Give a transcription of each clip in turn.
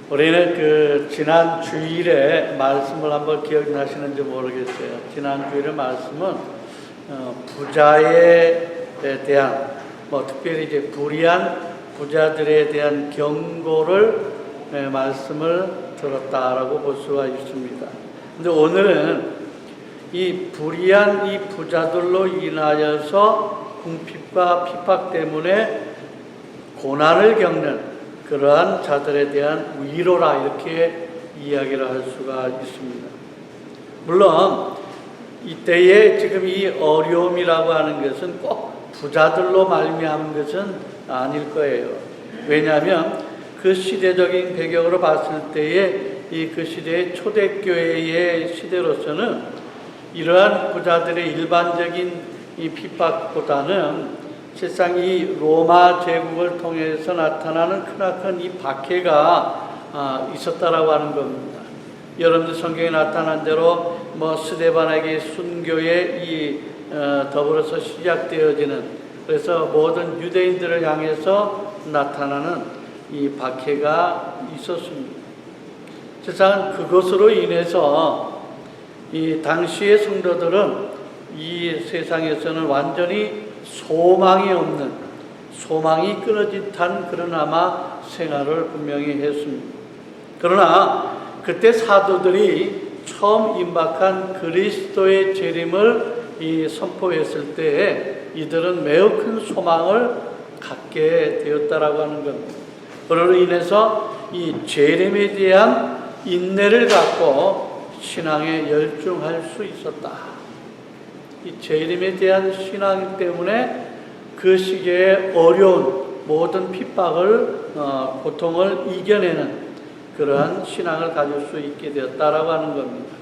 우리는 지난 주일에 말씀을 한번 기억나시는지 모르겠어요. 지난 주일의 말씀은 부자에 대한 특별히 이제 불의한 부자들에 대한 경고를 말씀을 들었다라고 볼 수가 있습니다. 근데 오늘은 이 불의한 이 부자들로 인하여서 궁핍과 핍박 때문에 고난을 겪는 그러한 자들에 대한 위로라 이렇게 이야기를 할 수가 있습니다. 물론 이때에 지금 이 어려움이라고 하는 것은 꼭 부자들로 말미암은 것은 아닐 거예요. 왜냐하면 그 시대적인 배경으로 봤을 때에 그 시대의 초대교회의 시대로서는 이러한 부자들의 일반적인 이 핍박보다는 실상 이 로마 제국을 통해서 나타나는 크나큰 이 박해가 있었다라고 하는 겁니다. 여러분들 성경에 나타난 대로 스데반에게 순교에 더불어서 시작되어지는, 그래서 모든 유대인들을 향해서 나타나는 이 박해가 있었습니다. 실상 그것으로 인해서 이 당시의 성도들은 이 세상에서는 완전히 소망이 없는, 소망이 끊어진 듯한 그런 아마 생활을 분명히 했습니다. 그러나 그때 사도들이 처음 임박한 그리스도의 재림을 선포했을 때 이들은 매우 큰 소망을 갖게 되었다라고 하는 겁니다. 그로 인해서 이 재림에 대한 인내를 갖고 신앙에 열중할 수 있었다. 이 재림에 대한 신앙 때문에 그 시기에 어려운 모든 핍박을, 고통을 이겨내는 그러한 신앙을 가질 수 있게 되었다라고 하는 겁니다.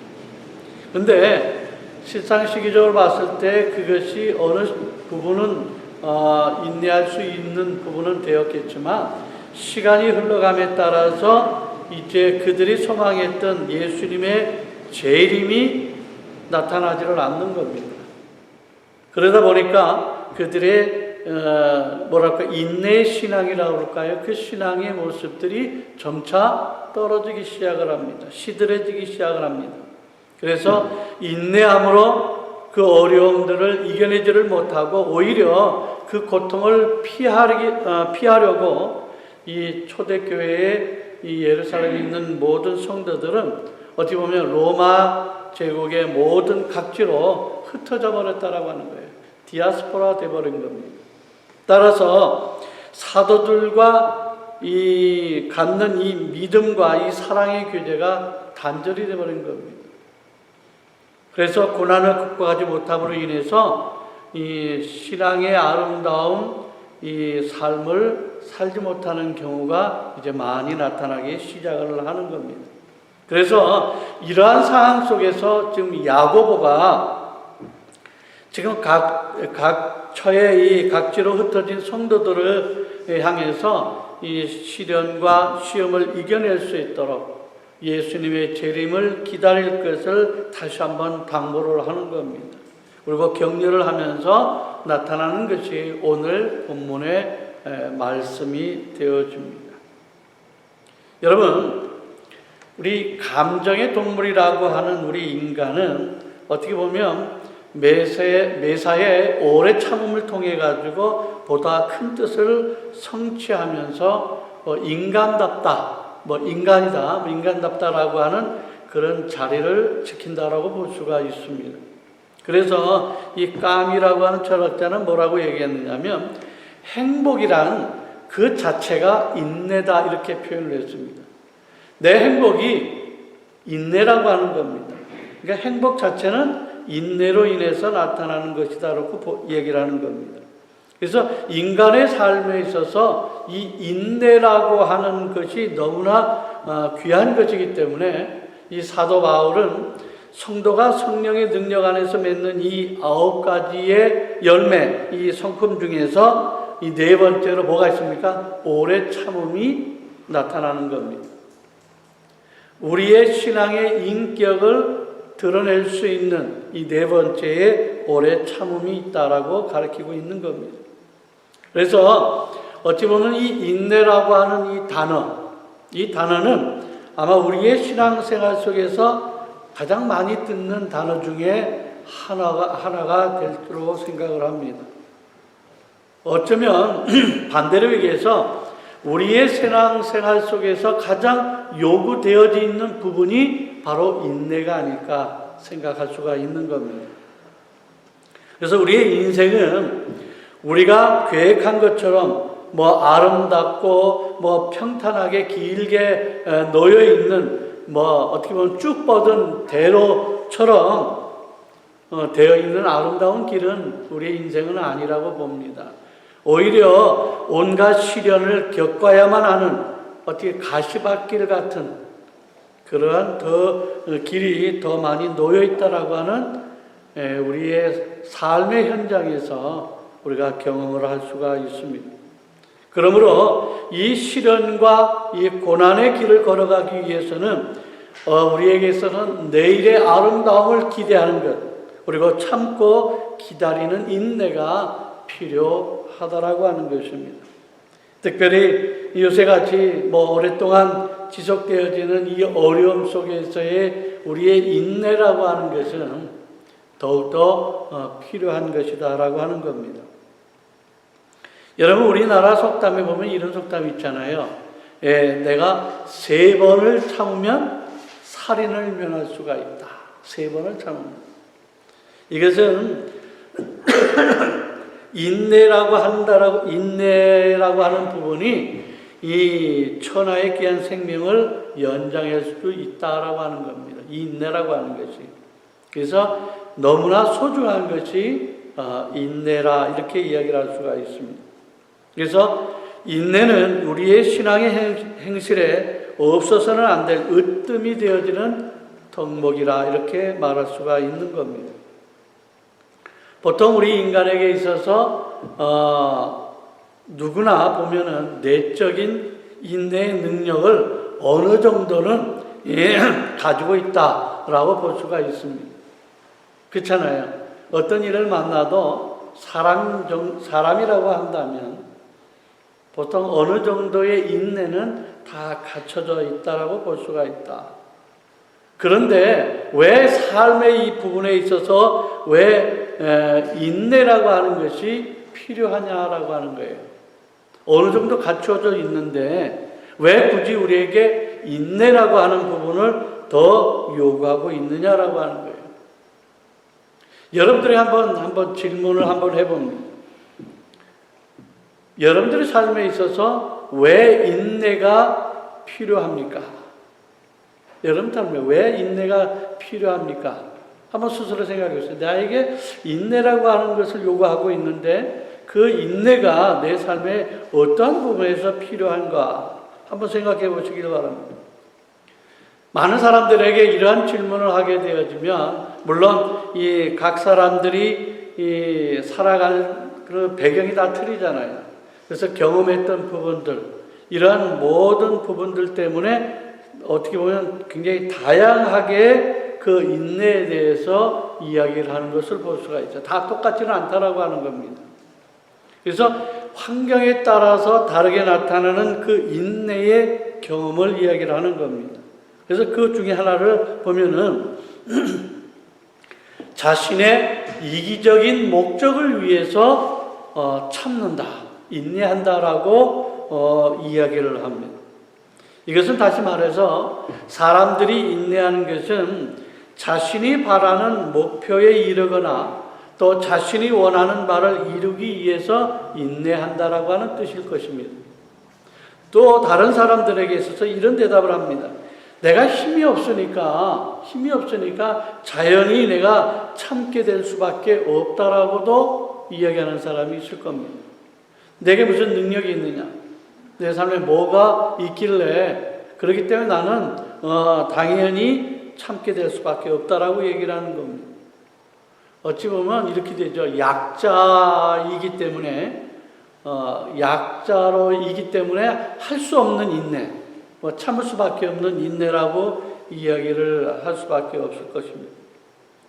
근데 실상 시기적으로 봤을 때 그것이 어느 부분은 인내할 수 있는 부분은 되었겠지만 시간이 흘러감에 따라서 이제 그들이 소망했던 예수님의 재림이 나타나지를 않는 겁니다. 그러다 보니까 그들의 인내의 신앙이라고 할까요? 그 신앙의 모습들이 점차 떨어지기 시작을 합니다. 시들해지기 시작을 합니다. 그래서 인내함으로 그 어려움들을 이겨내지를 못하고 오히려 그 고통을 피하려고 이 초대교회의 이 예루살렘에 있는 모든 성도들은 어찌 보면 로마 제국의 모든 각지로 흩어져 버렸다라고 하는 거예요. 디아스포라 되어버린 겁니다. 따라서 사도들과 갖는 이 믿음과 이 사랑의 교제가 단절이 되어버린 겁니다. 그래서 고난을 극복하지 못함으로 인해서 이 신앙의 아름다운 이 삶을 살지 못하는 경우가 이제 많이 나타나기 시작을 하는 겁니다. 그래서 이러한 상황 속에서 지금 야고보가 지금 각 처의 이 각지로 흩어진 성도들을 향해서 이 시련과 시험을 이겨낼 수 있도록 예수님의 재림을 기다릴 것을 다시 한번 당부를 하는 겁니다. 그리고 격려를 하면서 나타나는 것이 오늘 본문의 말씀이 되어집니다. 여러분, 우리 감정의 동물이라고 하는 우리 인간은 어떻게 보면 매사에 오래 참음을 통해 가지고 보다 큰 뜻을 성취하면서 인간답다라고 하는 그런 자리를 지킨다라고 볼 수가 있습니다. 그래서 이 까미라고 하는 철학자는 뭐라고 얘기했느냐면 행복이란 그 자체가 인내다 이렇게 표현을 했습니다. 내 행복이 인내라고 하는 겁니다. 그러니까 행복 자체는 인내로 인해서 나타나는 것이다라고 얘기를 하는 겁니다. 그래서 인간의 삶에 있어서 이 인내라고 하는 것이 너무나 귀한 것이기 때문에 이 사도 바울은 성도가 성령의 능력 안에서 맺는 이 9가지의 열매, 이 성품 중에서 이 4번째로 뭐가 있습니까? 오래 참음이 나타나는 겁니다. 우리의 신앙의 인격을 드러낼 수 있는 이 4번째에 오래 참음이 있다라고 가르치고 있는 겁니다. 그래서 어찌 보면 이 인내라고 하는 이 단어, 이 단어는 아마 우리의 신앙생활 속에서 가장 많이 듣는 단어 중에 하나가 될 거로 생각을 합니다. 어쩌면 반대로 얘기해서 우리의 신앙생활 속에서 가장 요구되어져 있는 부분이 바로 인내가 아닐까 생각할 수가 있는 겁니다. 그래서 우리의 인생은 우리가 계획한 것처럼 아름답고 평탄하게 길게 놓여 있는 어떻게 보면 쭉 뻗은 대로처럼 되어 있는 아름다운 길은 우리의 인생은 아니라고 봅니다. 오히려 온갖 시련을 겪어야만 하는 어떻게 가시밭길 같은 그러한 길이 더 많이 놓여 있다라고 하는 우리의 삶의 현장에서 우리가 경험을 할 수가 있습니다. 그러므로 이 시련과 이 고난의 길을 걸어가기 위해서는 우리에게서는 내일의 아름다움을 기대하는 것, 그리고 참고 기다리는 인내가 필요하다라고 하는 것입니다. 특별히 요새같이 오랫동안 지속되어지는 이 어려움 속에서의 우리의 인내라고 하는 것은 더욱더 필요한 것이다라고 하는 겁니다. 여러분, 우리나라 속담에 보면 이런 속담이 있잖아요. 내가 3번을 참으면 살인을 면할 수가 있다. 3번을 참으면. 이것은 인내라고 하는 부분이 이 천하의 귀한 생명을 연장할 수도 있다라고 하는 겁니다. 이 인내라고 하는 것이. 그래서 너무나 소중한 것이 인내라 이렇게 이야기를 할 수가 있습니다. 그래서 인내는 우리의 신앙의 행실에 없어서는 안 될 으뜸이 되어지는 덕목이라 이렇게 말할 수가 있는 겁니다. 보통 우리 인간에게 있어서 누구나 보면은 내적인 인내의 능력을 어느 정도는 가지고 있다라고 볼 수가 있습니다. 그렇잖아요. 어떤 일을 만나도 사람이라고 한다면 보통 어느 정도의 인내는 다 갖춰져 있다라고 볼 수가 있다. 그런데 왜 삶의 이 부분에 있어서 왜 인내라고 하는 것이 필요하냐라고 하는 거예요. 어느 정도 갖춰져 있는데 왜 굳이 우리에게 인내라고 하는 부분을 더 요구하고 있느냐라고 하는 거예요. 여러분들이 한번 질문을 한번 해봅니다. 여러분들의 삶에 있어서 왜 인내가 필요합니까? 여러분 삶에 왜 인내가 필요합니까? 한번 스스로 생각해 보세요. 나에게 인내라고 하는 것을 요구하고 있는데 그 인내가 내 삶의 어떠한 부분에서 필요한가? 한번 생각해 보시길 바랍니다. 많은 사람들에게 이러한 질문을 하게 되어지면 물론 이 각 사람들이 살아가는 그 배경이 다 틀리잖아요. 그래서 경험했던 부분들, 이러한 모든 부분들 때문에 어떻게 보면 굉장히 다양하게 그 인내에 대해서 이야기를 하는 것을 볼 수가 있죠. 다 똑같지는 않다라고 하는 겁니다. 그래서 환경에 따라서 다르게 나타나는 그 인내의 경험을 이야기를 하는 겁니다. 그래서 그 중에 하나를 보면은 자신의 이기적인 목적을 위해서 참는다, 인내한다라고 이야기를 합니다. 이것은 다시 말해서 사람들이 인내하는 것은 자신이 바라는 목표에 이르거나 또 자신이 원하는 바를 이루기 위해서 인내한다라고 하는 뜻일 것입니다. 또 다른 사람들에게 있어서 이런 대답을 합니다. 내가 힘이 없으니까 자연히 내가 참게 될 수밖에 없다라고도 이야기하는 사람이 있을 겁니다. 내게 무슨 능력이 있느냐? 내 삶에 뭐가 있길래 그렇기 때문에 나는 당연히 참게 될 수밖에 없다라고 얘기를 하는 겁니다. 어찌 보면 이렇게 되죠. 약자이기 때문에 약자로이기 때문에 할 수 없는 인내, 참을 수밖에 없는 인내라고 이야기를 할 수밖에 없을 것입니다.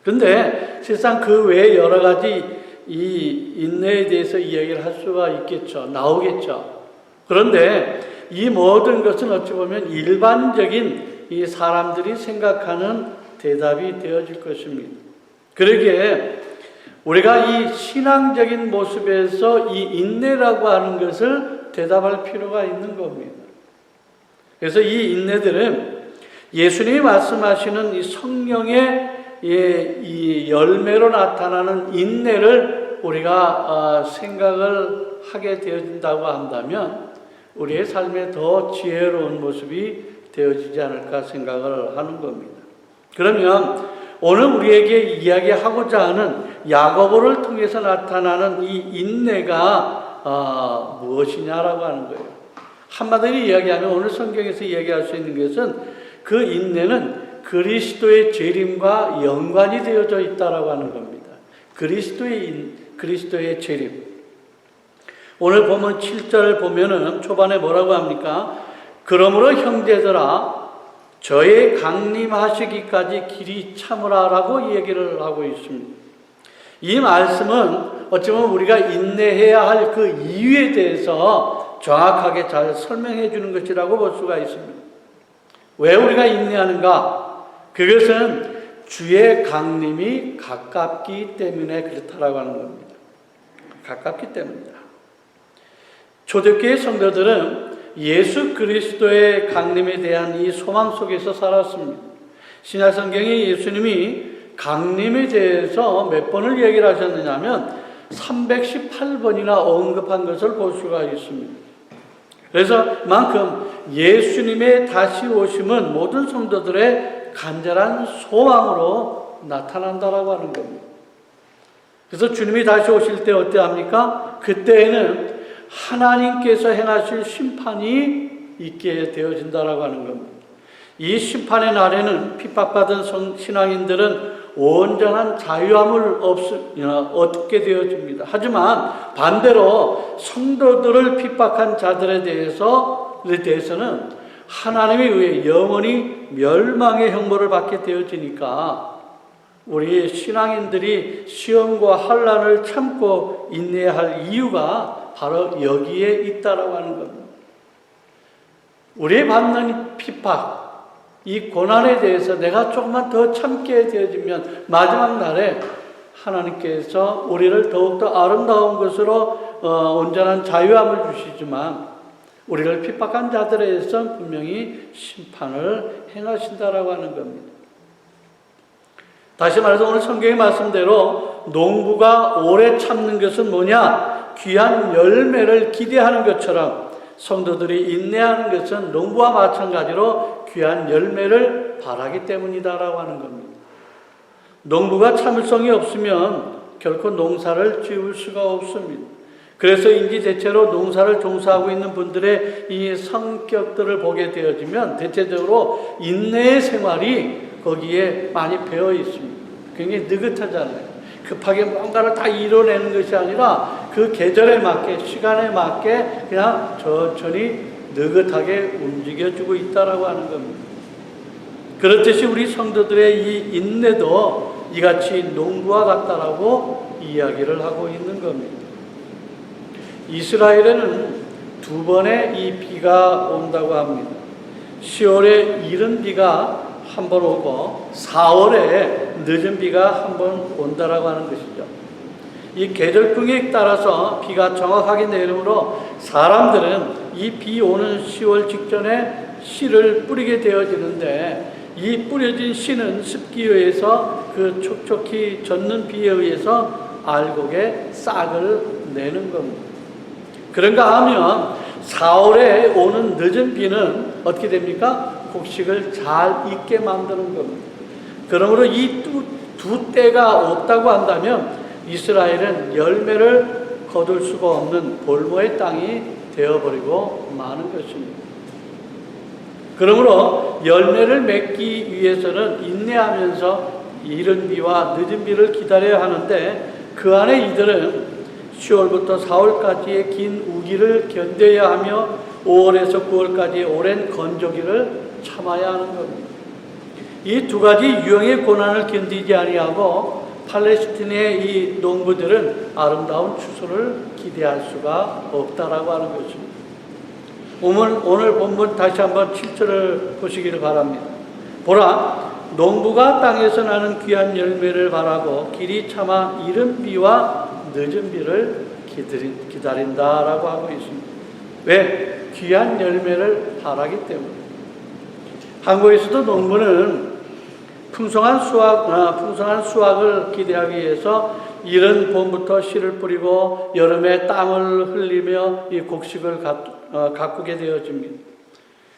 그런데 실상 그 외에 여러 가지 이 인내에 대해서 이야기를 할 수가 있겠죠. 나오겠죠. 그런데 이 모든 것은 어찌 보면 일반적인 이 사람들이 생각하는 대답이 되어질 것입니다. 그러기에 우리가 이 신앙적인 모습에서 이 인내라고 하는 것을 대답할 필요가 있는 겁니다. 그래서 이 인내들은 예수님이 말씀하시는 이 성령의 이 열매로 나타나는 인내를 우리가 생각을 하게 되어진다고 한다면 우리의 삶에 더 지혜로운 모습이 되어지지 않을까 생각을 하는 겁니다. 그러면 오늘 우리에게 이야기하고자 하는 야고보를 통해서 나타나는 이 인내가 무엇이냐라고 하는 거예요. 한마디로 이야기하면 오늘 성경에서 이야기할 수 있는 것은 그 인내는 그리스도의 재림과 연관이 되어져 있다라고 하는 겁니다. 그리스도의 재림. 오늘 보면 7절 보면은 초반에 뭐라고 합니까? 그러므로 형제들아 저의 강림하시기까지 길이 참으라라고 얘기를 하고 있습니다. 이 말씀은 어쩌면 우리가 인내해야 할 그 이유에 대해서 정확하게 잘 설명해 주는 것이라고 볼 수가 있습니다. 왜 우리가 인내하는가? 그것은 주의 강림이 가깝기 때문에 그렇다라고 하는 겁니다. 가깝기 때문이다. 초대교회 성도들은 예수 그리스도의 강림에 대한 이 소망 속에서 살았습니다. 신약성경에 예수님이 강림에 대해서 몇 번을 얘기를 하셨느냐면 318번이나 언급한 것을 볼 수가 있습니다. 그래서 만큼 예수님의 다시 오심은 모든 성도들의 간절한 소망으로 나타난다라고 하는 겁니다. 그래서 주님이 다시 오실 때 어때 합니까? 그때에는 하나님께서 행하실 심판이 있게 되어진다라고 하는 겁니다. 이 심판의 날에는 핍박받은 신앙인들은 온전한 자유함을 얻게 되어집니다. 하지만 반대로 성도들을 핍박한 자들에 대해서는 하나님에 의해 영원히 멸망의 형벌을 받게 되어지니까 우리 신앙인들이 시험과 환난을 참고 인내해야 할 이유가 바로 여기에 있다라고 하는 겁니다. 우리 받는 핍박, 이 고난에 대해서 내가 조금만 더 참게 되어지면 마지막 날에 하나님께서 우리를 더욱더 아름다운 것으로 온전한 자유함을 주시지만 우리를 핍박한 자들에 대해서 분명히 심판을 행하신다라고 하는 겁니다. 다시 말해서 오늘 성경의 말씀대로 농부가 오래 참는 것은 뭐냐? 귀한 열매를 기대하는 것처럼 성도들이 인내하는 것은 농부와 마찬가지로 귀한 열매를 바라기 때문이다라고 하는 겁니다. 농부가 참을성이 없으면 결코 농사를 지을 수가 없습니다. 그래서인지 대체로 농사를 종사하고 있는 분들의 이 성격들을 보게 되어지면 대체적으로 인내의 생활이 거기에 많이 배어 있습니다. 굉장히 느긋하잖아요. 급하게 뭔가를 다 이뤄내는 것이 아니라 그 계절에 맞게, 시간에 맞게 그냥 천천히 느긋하게 움직여주고 있다라고 하는 겁니다. 그렇듯이 우리 성도들의 이 인내도 이같이 농부와 같다라고 이야기를 하고 있는 겁니다. 이스라엘에는 두 번의 이 비가 온다고 합니다. 10월에 이른 비가 한 번 오고 4월에 늦은 비가 한 번 온다라고 하는 것이죠. 이 계절풍에 따라서 비가 정확하게 내리므로 사람들은 이 비 오는 10월 직전에 씨를 뿌리게 되어지는데 이 뿌려진 씨는 습기에 의해서 그 촉촉히 젖는 비에 의해서 알곡에 싹을 내는 겁니다. 그런가 하면 4월에 오는 늦은 비는 어떻게 됩니까? 곡식을 잘 익게 만드는 겁니다. 그러므로 이 두 때가 없다고 한다면 이스라엘은 열매를 거둘 수가 없는 볼모의 땅이 되어버리고 마는 것입니다. 그러므로 열매를 맺기 위해서는 인내하면서 이른 비와 늦은 비를 기다려야 하는데 그 안에 이들은 10월부터 4월까지의 긴 우기를 견뎌야 하며 5월에서 9월까지의 오랜 건조기를 참아야 하는 겁니다. 이 두 가지 유형의 고난을 견디지 아니하고 팔레스틴의 이 농부들은 아름다운 추수를 기대할 수가 없다라고 하는 것입니다. 오늘 본문 다시 한번 7절을 보시기를 바랍니다. 보라, 농부가 땅에서 나는 귀한 열매를 바라고 길이 참아 이른 비와 늦은 비를 기다린다라고 하고 있습니다. 왜? 귀한 열매를 바라기 때문에. 한국에서도 농부는 풍성한 수확을 기대하기 위해서 이른 봄부터 씨를 뿌리고 여름에 땀을 흘리며 이 곡식을 가꾸게 되어집니다.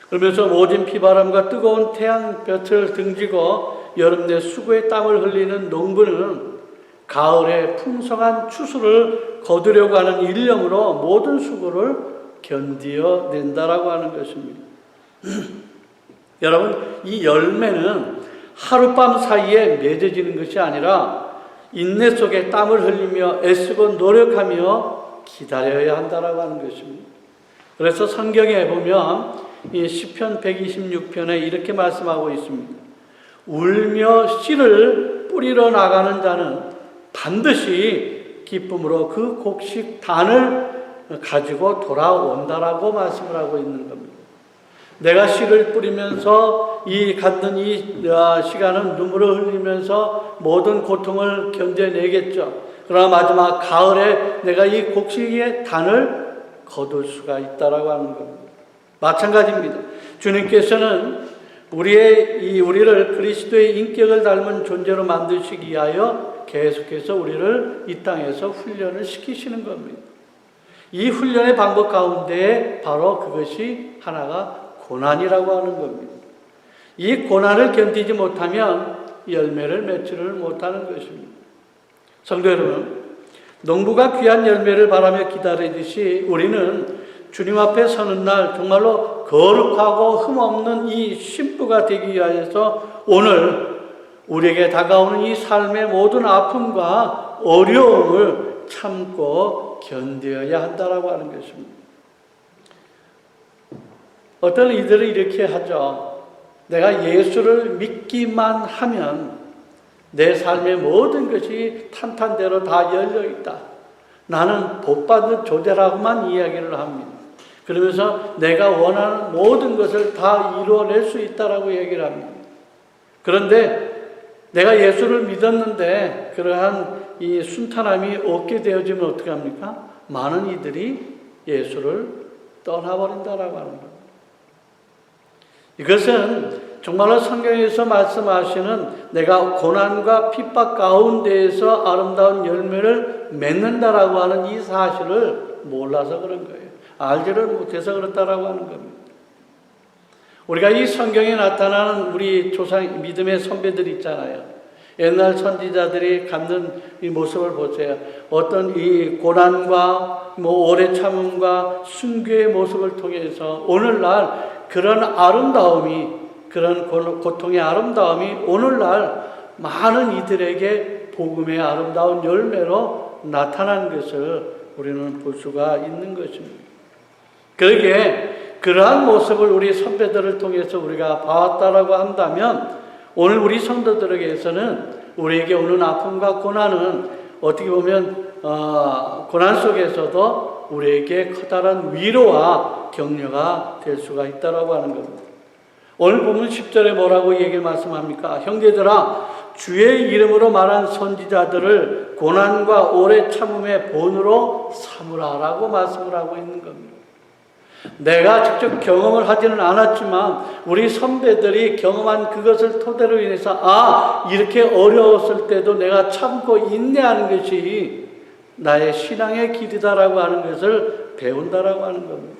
그러면서 모진 비바람과 뜨거운 태양볕을 등지고 여름 내 수고의 땀을 흘리는 농부는 가을에 풍성한 추수를 거두려고 하는 일념으로 모든 수고를 견디어낸다라고 하는 것입니다. 여러분, 이 열매는 하룻밤 사이에 맺어지는 것이 아니라 인내 속에 땀을 흘리며 애쓰고 노력하며 기다려야 한다라고 하는 것입니다. 그래서 성경에 보면 이 시편 126편에 이렇게 말씀하고 있습니다. 울며 씨를 뿌리러 나가는 자는 반드시 기쁨으로 그 곡식 단을 가지고 돌아온다라고 말씀을 하고 있는 겁니다. 내가 씨를 뿌리면서 갖는 이 시간은 눈물을 흘리면서 모든 고통을 견뎌내겠죠. 그러나 마지막 가을에 내가 이 곡식의 단을 거둘 수가 있다라고 하는 겁니다. 마찬가지입니다. 주님께서는 우리를 그리스도의 인격을 닮은 존재로 만드시기 위하여 계속해서 우리를 이 땅에서 훈련을 시키시는 겁니다. 이 훈련의 방법 가운데 바로 그것이 하나가 고난이라고 하는 겁니다. 이 고난을 견디지 못하면 열매를 맺지를 못하는 것입니다. 성도 여러분, 농부가 귀한 열매를 바라며 기다리듯이 우리는 주님 앞에 서는 날 정말로 거룩하고 흠없는 이 신부가 되기 위하여서 오늘 우리에게 다가오는 이 삶의 모든 아픔과 어려움을 참고 견뎌야 한다라고 하는 것입니다. 어떤 이들은 이렇게 하죠. 내가 예수를 믿기만 하면 내 삶의 모든 것이 탄탄대로 다 열려있다. 나는 복받는 조대라고만 이야기를 합니다. 그러면서 내가 원하는 모든 것을 다 이루어낼 수 있다라고 얘기를 합니다. 그런데 내가 예수를 믿었는데 그러한 이 순탄함이 없게 되어지면 어떻게 합니까? 많은 이들이 예수를 떠나버린다라고 하는 겁니다. 이것은 정말로 성경에서 말씀하시는 내가 고난과 핍박 가운데에서 아름다운 열매를 맺는다라고 하는 이 사실을 몰라서 그런 거예요. 알지를 못해서 그렇다라고 하는 겁니다. 우리가 이 성경에 나타나는 우리 조상 믿음의 선배들 있잖아요. 옛날 선지자들이 갖는 이 모습을 보세요. 어떤 이 고난과 오래 참음과 순교의 모습을 통해서 오늘날 그런 아름다움이, 그런 고통의 아름다움이 오늘날 많은 이들에게 복음의 아름다운 열매로 나타난 것을 우리는 볼 수가 있는 것입니다. 그러기에 그러한 모습을 우리 선배들을 통해서 우리가 봐왔다라고 한다면 오늘 우리 성도들에게서는 우리에게 오는 아픔과 고난은 어떻게 보면 고난 속에서도 우리에게 커다란 위로와 격려가 될 수가 있다라고 하는 겁니다. 오늘 보면 10절에 뭐라고 얘기를 말씀합니까? 형제들아, 주의 이름으로 말한 선지자들을 고난과 오래 참음의 본으로 삼으라라고 말씀을 하고 있는 겁니다. 내가 직접 경험을 하지는 않았지만 우리 선배들이 경험한 그것을 토대로 인해서 이렇게 어려웠을 때도 내가 참고 인내하는 것이 나의 신앙의 길이다라고 하는 것을 배운다라고 하는 겁니다.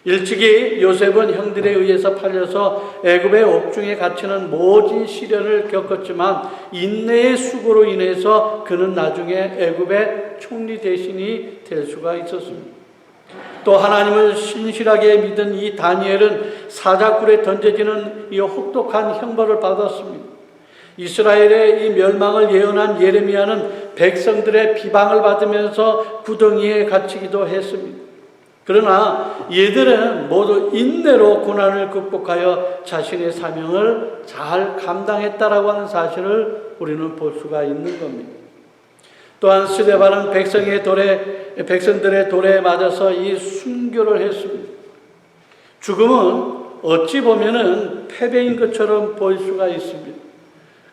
일찍이 요셉은 형들에 의해서 팔려서 애굽의 옥중에 갇히는 모진 시련을 겪었지만 인내의 수고로 인해서 그는 나중에 애굽의 총리 대신이 될 수가 있었습니다. 또 하나님을 신실하게 믿은 이 다니엘은 사자굴에 던져지는 이 혹독한 형벌을 받았습니다. 이스라엘의 이 멸망을 예언한 예레미야는 백성들의 비방을 받으면서 구덩이에 갇히기도 했습니다. 그러나 얘들은 모두 인내로 고난을 극복하여 자신의 사명을 잘 감당했다라고 하는 사실을 우리는 볼 수가 있는 겁니다. 또한 스데반은 백성들의 돌에 맞아서 이 순교를 했습니다. 죽음은 어찌 보면은 패배인 것처럼 보일 수가 있습니다.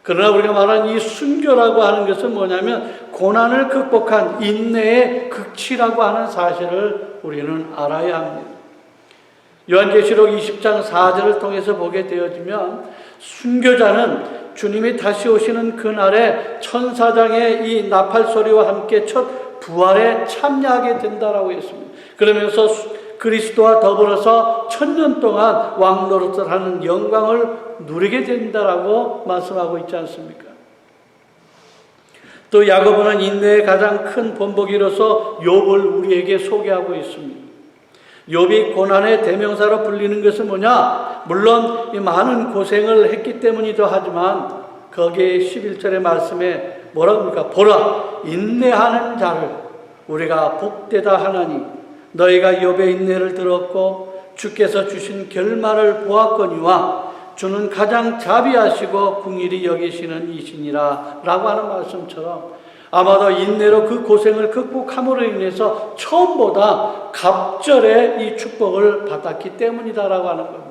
그러나 우리가 말하는 이 순교라고 하는 것은 뭐냐면 고난을 극복한 인내의 극치라고 하는 사실을 우리는 알아야 합니다. 요한계시록 20장 4절을 통해서 보게 되어지면 순교자는 주님이 다시 오시는 그날에 천사장의 이 나팔 소리와 함께 첫 부활에 참여하게 된다라고 했습니다. 그러면서 그리스도와 더불어서 1000년 동안 왕노릇을 하는 영광을 누리게 된다라고 말씀하고 있지 않습니까? 또 야고보는 인내의 가장 큰 본보기로서 욥을 우리에게 소개하고 있습니다. 욥이 고난의 대명사로 불리는 것은 뭐냐? 물론 이 많은 고생을 했기 때문이기도 하지만 거기에 11절의 말씀에 뭐라고 합니까? 보라, 인내하는 자를 우리가 복되다 하나니 너희가 욥의 인내를 들었고 주께서 주신 결말을 보았거니와 주는 가장 자비하시고 긍휼히 여기시는 이시니라 라고 하는 말씀처럼 아마도 인내로 그 고생을 극복함으로 인해서 처음보다 갑절의 이 축복을 받았기 때문이다라고 하는 겁니다.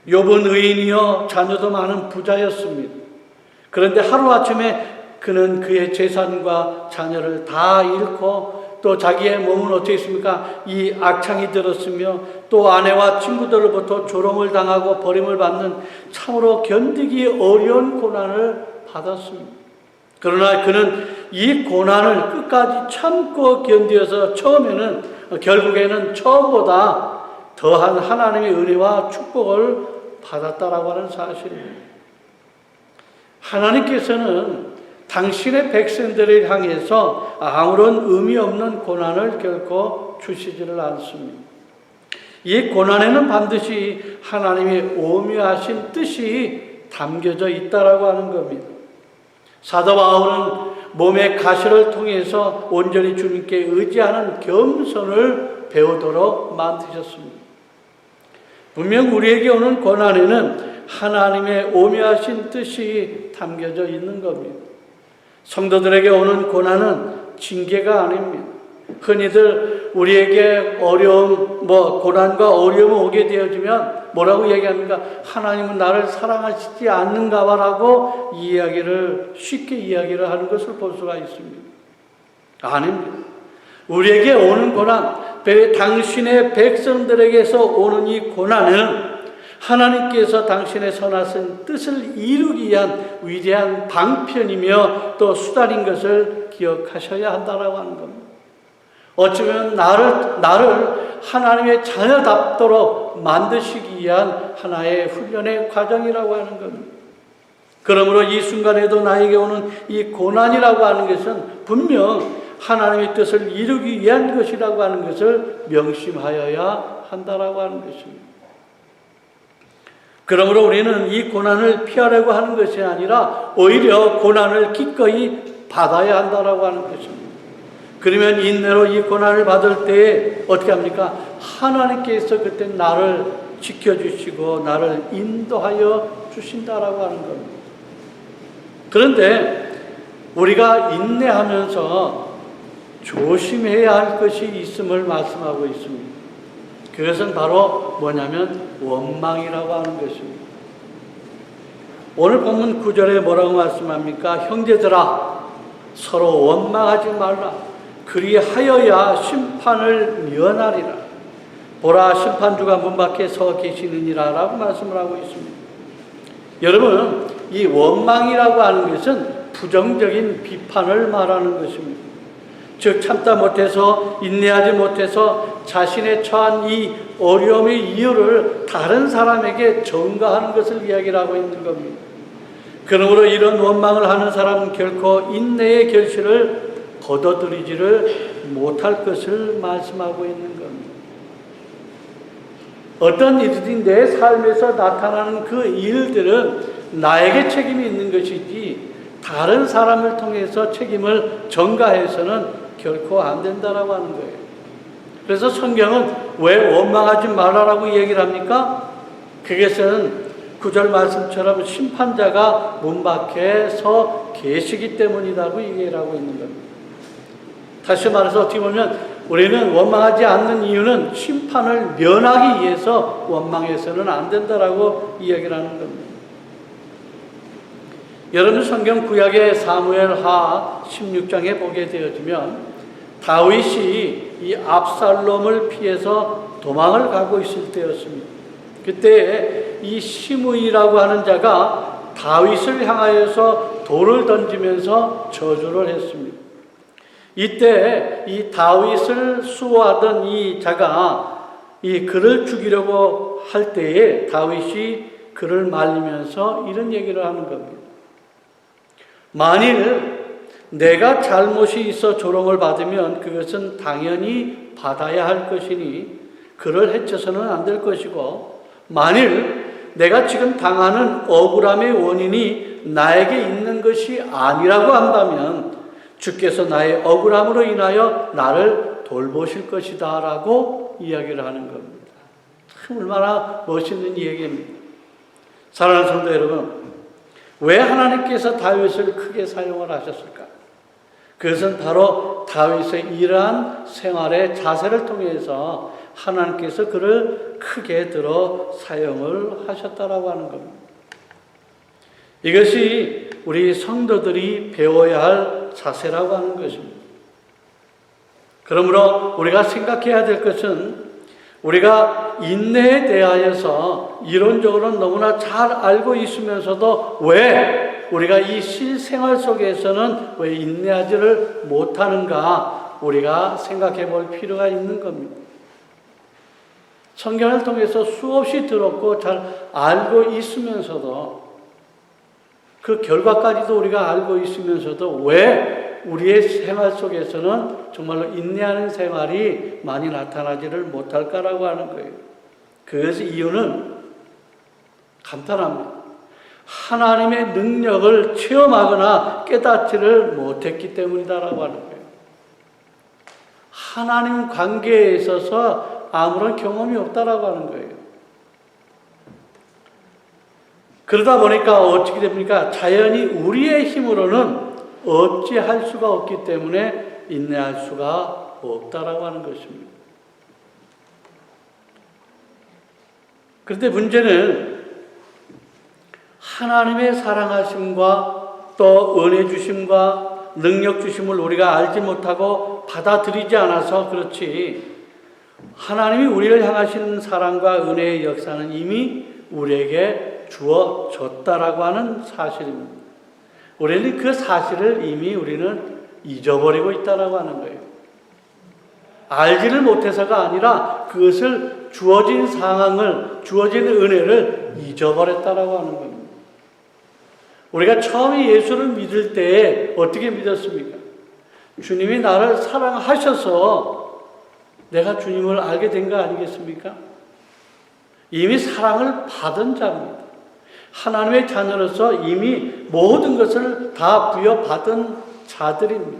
욥은 의인이요 자녀도 많은 부자였습니다. 그런데 하루아침에 그는 그의 재산과 자녀를 다 잃고 또 자기의 몸은 어떻게 있습니까? 이 악창이 들었으며 또 아내와 친구들로부터 조롱을 당하고 버림을 받는 참으로 견디기 어려운 고난을 받았습니다. 그러나 그는 이 고난을 끝까지 참고 견디어서 결국에는 처음보다 더한 하나님의 은혜와 축복을 받았다라고 하는 사실입니다. 하나님께서는 당신의 백성들을 향해서 아무런 의미 없는 고난을 결코 주시지를 않습니다. 이 고난에는 반드시 하나님의 오묘하신 뜻이 담겨져 있다라고 하는 겁니다. 사도 바울은 몸의 가시를 통해서 온전히 주님께 의지하는 겸손을 배우도록 만드셨습니다. 분명 우리에게 오는 고난에는 하나님의 오묘하신 뜻이 담겨져 있는 겁니다. 성도들에게 오는 고난은 징계가 아닙니다. 흔히들 우리에게 고난과 어려움이 오게 되어지면 뭐라고 얘기합니까? 하나님은 나를 사랑하시지 않는가 봐라고 쉽게 이야기를 하는 것을 볼 수가 있습니다. 아닙니다. 우리에게 오는 고난, 당신의 백성들에게서 오는 이 고난은 하나님께서 당신의 선하신 뜻을 이루기 위한 위대한 방편이며 또 수단인 것을 기억하셔야 한다라고 하는 겁니다. 어쩌면 나를 하나님의 자녀답도록 만드시기 위한 하나의 훈련의 과정이라고 하는 겁니다. 그러므로 이 순간에도 나에게 오는 이 고난이라고 하는 것은 분명 하나님의 뜻을 이루기 위한 것이라고 하는 것을 명심하여야 한다라고 하는 것입니다. 그러므로 우리는 이 고난을 피하려고 하는 것이 아니라 오히려 고난을 기꺼이 받아야 한다라고 하는 것입니다. 그러면 인내로 이 고난을 받을 때 어떻게 합니까? 하나님께서 그때 나를 지켜주시고 나를 인도하여 주신다라고 하는 겁니다. 그런데 우리가 인내하면서 조심해야 할 것이 있음을 말씀하고 있습니다. 그것은 바로 뭐냐면 원망이라고 하는 것입니다. 오늘 본문 9절에 뭐라고 말씀합니까? 형제들아 서로 원망하지 말라. 그리하여야 심판을 면하리라. 보라 심판주가 문 밖에 서 계시느니라 라고 말씀을 하고 있습니다. 여러분 이 원망이라고 하는 것은 부정적인 비판을 말하는 것입니다. 즉 참다 못해서 인내하지 못해서 자신의 처한 이 어려움의 이유를 다른 사람에게 전가하는 것을 이야기하고 있는 겁니다. 그러므로 이런 원망을 하는 사람은 결코 인내의 결실을 거둬들이지를 못할 것을 말씀하고 있는 겁니다. 어떤 일들이 내 삶에서 나타나는 그 일들은 나에게 책임이 있는 것이지 다른 사람을 통해서 책임을 전가해서는 결코 안 된다라고 하는 거예요. 그래서 성경은 왜 원망하지 말라라고 얘기를 합니까? 그것은 9절 말씀처럼 심판자가 문 밖에 서 계시기 때문이라고 얘기를 하고 있는 겁니다. 다시 말해서 어떻게 보면 우리는 원망하지 않는 이유는 심판을 면하기 위해서 원망해서는 안 된다라고 이야기를 하는 겁니다. 여러분 성경 구약의 사무엘하 16장에 보게 되어지면 다윗이 이 압살롬을 피해서 도망을 가고 있을 때였습니다. 그때 이 시므이라고 하는 자가 다윗을 향하여서 돌을 던지면서 저주를 했습니다. 이때 이 다윗을 수호하던 이 자가 이 그를 죽이려고 할 때에 다윗이 그를 말리면서 이런 얘기를 하는 겁니다. 만일 내가 잘못이 있어 조롱을 받으면 그것은 당연히 받아야 할 것이니 그를 해쳐서는 안 될 것이고, 만일 내가 지금 당하는 억울함의 원인이 나에게 있는 것이 아니라고 한다면 주께서 나의 억울함으로 인하여 나를 돌보실 것이다 라고 이야기를 하는 겁니다. 참 얼마나 멋있는 이야기입니다. 사랑하는 성도 여러분, 왜 하나님께서 다윗을 크게 사용을 하셨을까? 그것은 바로 다윗의 이러한 생활의 자세를 통해서 하나님께서 그를 크게 들어 사용을 하셨다라고 하는 겁니다. 이것이 우리 성도들이 배워야 할 자세라고 하는 것입니다. 그러므로 우리가 생각해야 될 것은 우리가 인내에 대하여서 이론적으로는 너무나 잘 알고 있으면서도 왜 우리가 이 실생활 속에서는 왜 인내하지를 못하는가 우리가 생각해 볼 필요가 있는 겁니다. 성경을 통해서 수없이 들었고 잘 알고 있으면서도 그 결과까지도 우리가 알고 있으면서도 왜 우리의 생활 속에서는 정말로 인내하는 생활이 많이 나타나지를 못할까라고 하는 거예요. 그것의 이유는 간단합니다. 하나님의 능력을 체험하거나 깨닫지를 못했기 때문이다라고 하는 거예요. 하나님 관계에 있어서 아무런 경험이 없다라고 하는 거예요. 그러다 보니까 어떻게 됩니까? 자연히 우리의 힘으로는 어찌할 수가 없기 때문에 인내할 수가 없다라고 하는 것입니다. 그런데 문제는 하나님의 사랑하심과 또 은혜 주심과 능력 주심을 우리가 알지 못하고 받아들이지 않아서 그렇지, 하나님이 우리를 향하신 사랑과 은혜의 역사는 이미 우리에게 주어졌다라고 하는 사실입니다. 우리는 그 사실을 이미 우리는 잊어버리고 있다라고 하는 거예요. 알지를 못해서가 아니라 그것을 주어진 상황을, 주어진 은혜를 잊어버렸다라고 하는 겁니다. 우리가 처음에 예수를 믿을 때 어떻게 믿었습니까? 주님이 나를 사랑하셔서 내가 주님을 알게 된 거 아니겠습니까? 이미 사랑을 받은 자입니다. 하나님의 자녀로서 이미 모든 것을 다 부여받은 자들입니다.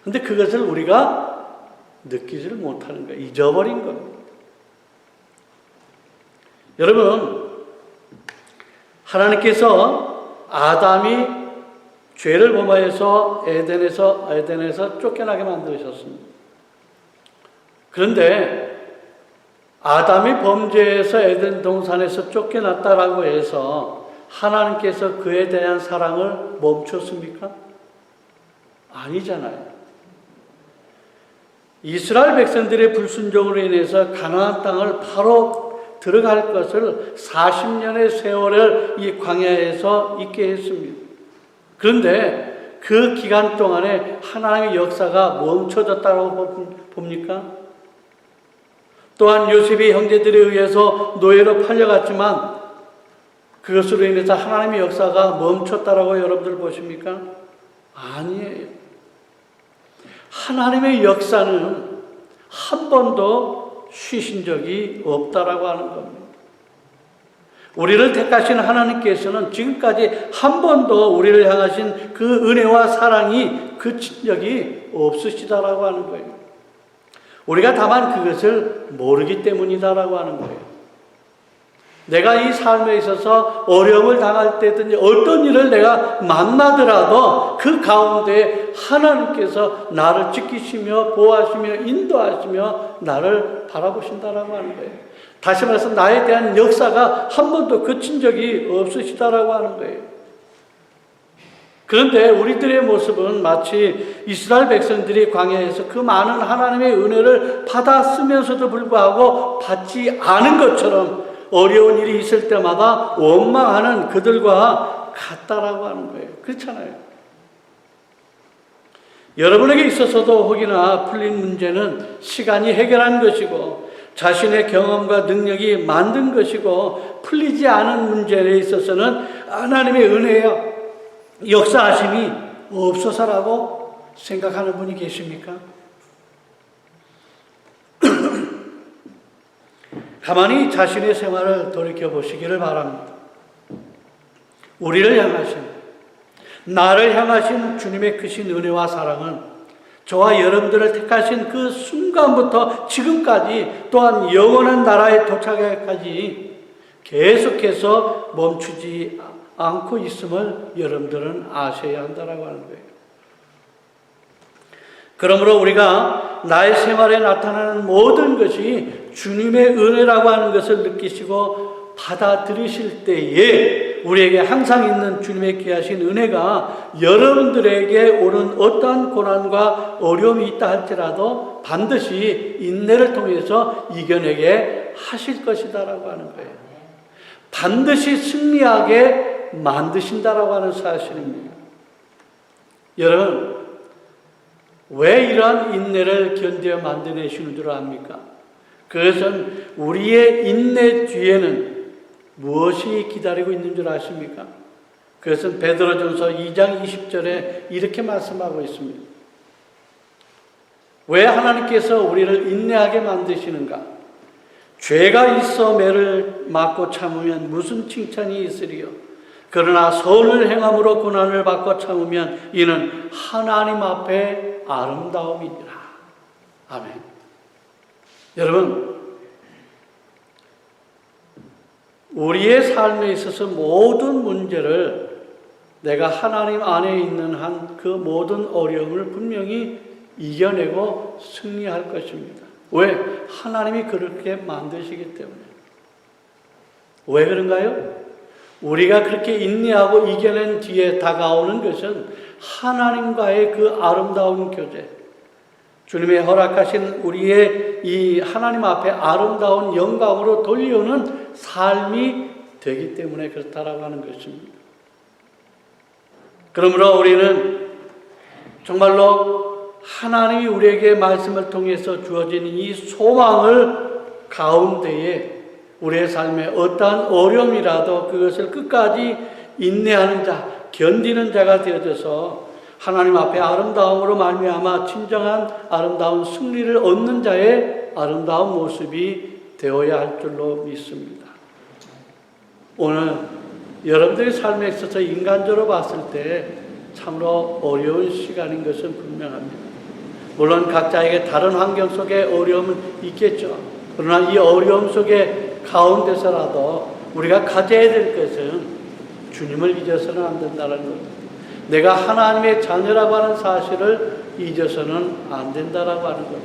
그런데 그것을 우리가 느끼지를 못하는 거예요. 잊어버린 겁니다. 여러분, 하나님께서 아담이 죄를 범하여서 에덴에서 쫓겨나게 만드셨습니다. 그런데 아담이 범죄해서 에덴 동산에서 쫓겨났다라고 해서 하나님께서 그에 대한 사랑을 멈췄습니까? 아니잖아요. 이스라엘 백성들의 불순종으로 인해서 가나안 땅을 바로 들어갈 것을 40년의 세월을 이 광야에서 있게 했습니다. 그런데 그 기간 동안에 하나님의 역사가 멈춰졌다고 봅니까? 또한 요셉의 형제들에 의해서 노예로 팔려갔지만 그것으로 인해서 하나님의 역사가 멈췄다라고 여러분들 보십니까? 아니에요. 하나님의 역사는 한 번도 쉬신 적이 없다라고 하는 겁니다. 우리를 택하신 하나님께서는 지금까지 한 번도 우리를 향하신 그 은혜와 사랑이 그친 적이 없으시다라고 하는 거예요. 우리가 다만 그것을 모르기 때문이다라고 하는 거예요. 내가 이 삶에 있어서 어려움을 당할 때든지 어떤 일을 내가 만나더라도 그 가운데 하나님께서 나를 지키시며 보호하시며 인도하시며 나를 바라보신다라고 하는 거예요. 다시 말해서 나에 대한 역사가 한 번도 그친 적이 없으시다라고 하는 거예요. 그런데 우리들의 모습은 마치 이스라엘 백성들이 광야에서 그 많은 하나님의 은혜를 받았으면서도 불구하고 받지 않은 것처럼 어려운 일이 있을 때마다 원망하는 그들과 같다라고 하는 거예요. 그렇잖아요. 여러분에게 있어서도 혹이나 풀린 문제는 시간이 해결한 것이고 자신의 경험과 능력이 만든 것이고 풀리지 않은 문제에 있어서는 하나님의 은혜와 역사하심이 없어서라고 생각하는 분이 계십니까? 가만히 자신의 생활을 돌이켜보시기를 바랍니다. 우리를 향하신, 나를 향하신 주님의 크신 은혜와 사랑은 저와 여러분들을 택하신 그 순간부터 지금까지 또한 영원한 나라에 도착하기까지 계속해서 멈추지 않고 있음을 여러분들은 아셔야 한다라고 하는 거예요. 그러므로 우리가 나의 생활에 나타나는 모든 것이 주님의 은혜라고 하는 것을 느끼시고 받아들이실 때에 우리에게 항상 있는 주님의 귀하신 은혜가 여러분들에게 오는 어떠한 고난과 어려움이 있다 할지라도 반드시 인내를 통해서 이겨내게 하실 것이다라고 하는 거예요. 반드시 승리하게 만드신다라고 하는 사실입니다. 여러분, 왜 이러한 인내를 견뎌 만들어내시는 줄 압니까? 그것은 우리의 인내 뒤에는 무엇이 기다리고 있는 줄 아십니까? 그것은 베드로전서 2장 20절에 이렇게 말씀하고 있습니다. 왜 하나님께서 우리를 인내하게 만드시는가? 죄가 있어 매를 맞고 참으면 무슨 칭찬이 있으리요? 그러나 선을 행함으로 고난을 받고 참으면 이는 하나님 앞에 아름다움이니라. 아멘. 여러분, 우리의 삶에 있어서 모든 문제를 내가 하나님 안에 있는 한 그 모든 어려움을 분명히 이겨내고 승리할 것입니다. 왜? 하나님이 그렇게 만드시기 때문에. 왜 그런가요? 우리가 그렇게 인내하고 이겨낸 뒤에 다가오는 것은 하나님과의 그 아름다운 교제, 주님의 허락하신 우리의 이 하나님 앞에 아름다운 영광으로 돌려오는 삶이 되기 때문에 그렇다라고 하는 것입니다. 그러므로 우리는 정말로 하나님이 우리에게 말씀을 통해서 주어진 이 소망을 가운데에 우리의 삶에 어떠한 어려움이라도 그것을 끝까지 인내하는 자, 견디는 자가 되어져서 하나님 앞에 아름다움으로 말미암아 진정한 아름다운 승리를 얻는 자의 아름다운 모습이 되어야 할 줄로 믿습니다. 오늘 여러분들의 삶에 있어서 인간적으로 봤을 때 참으로 어려운 시간인 것은 분명합니다. 물론 각자에게 다른 환경 속에 어려움은 있겠죠. 그러나 이 어려움 속에 가운데서라도 우리가 가져야 될 것은 주님을 잊어서는 안 된다는 것. 내가 하나님의 자녀라고 하는 사실을 잊어서는 안 된다라고 하는 것.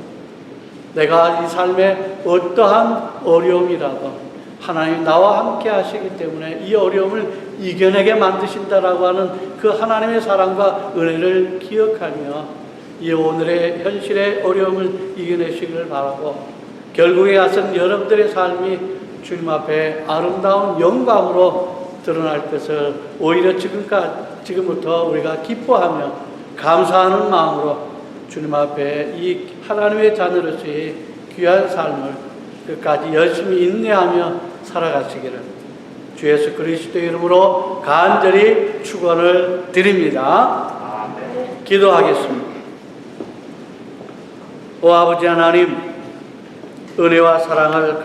내가 이 삶에 어떠한 어려움이라도 하나님 나와 함께 하시기 때문에 이 어려움을 이겨내게 만드신다라고 하는 그 하나님의 사랑과 은혜를 기억하며 이 오늘의 현실의 어려움을 이겨내시기를 바라고 결국에 가서는 여러분들의 삶이 주님 앞에 아름다운 영광으로 드러날 것을 오히려 지금부터 우리가 기뻐하며 감사하는 마음으로 주님 앞에 이 하나님의 자녀로서의 귀한 삶을 끝까지 열심히 인내하며 살아가시기를 주 예수 그리스도의 이름으로 간절히 축원을 드립니다. 아멘. 기도하겠습니다. 오 아버지 하나님, 은혜와 사랑을